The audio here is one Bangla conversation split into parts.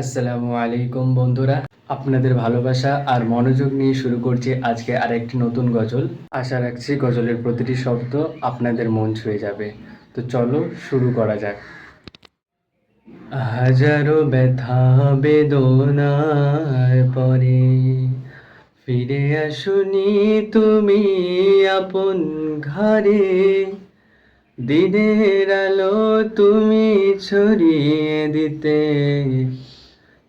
আসসালামু আলাইকুম বন্ধুরা, আপনাদের ভালোবাসা আর মনোযোগ নিয়ে শুরু করছি আজকে আরেকটি নতুন গজল। আশা রাখছি গজলের প্রতিটি শব্দ আপনাদের মন ছুঁয়ে যাবে। তো চলো শুরু করা যাক। হাজারো ব্যথা বেদনার পরে ফিরে আসুনি তুমি আপন ঘরে। দিনের আলো তুমি ছড়িয়ে দিতে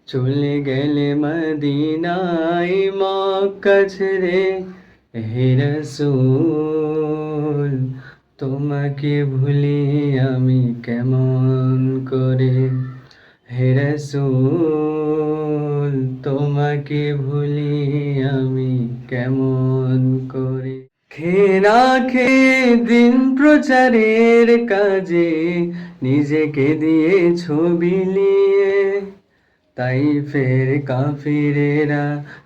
চলে গেলে মদিনায় মক্কা ছেড়ে। হে রাসূল, তোমাকে ভুলি আমি কেমন করে। হে রাসূল, তোমাকে ভুলি আমি কেমন করে। খেয়ে না খেয়ে দিন প্রচারের কাজে নিজেকে দিয়ে ছবি নিয়ে তাই ফের কাফিরেরা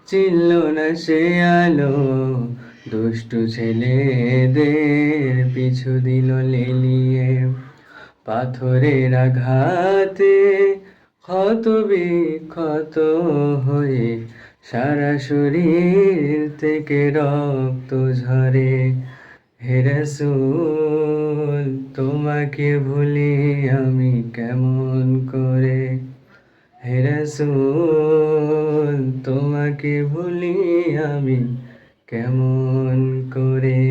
চিনল না সে আলো। দুষ্টু ছেলেদের পিছু দিল লেলিয়ে। পাথরের আঘাতে ক্ষত বিক্ষত হয়ে সারা শরীর থেকে রক্ত ঝরে। হে রাসূল, তোমাকে ভুলি আমি কেমন করে। হে রাসূল, তোমাকে ভুলি আমি কেমন করে।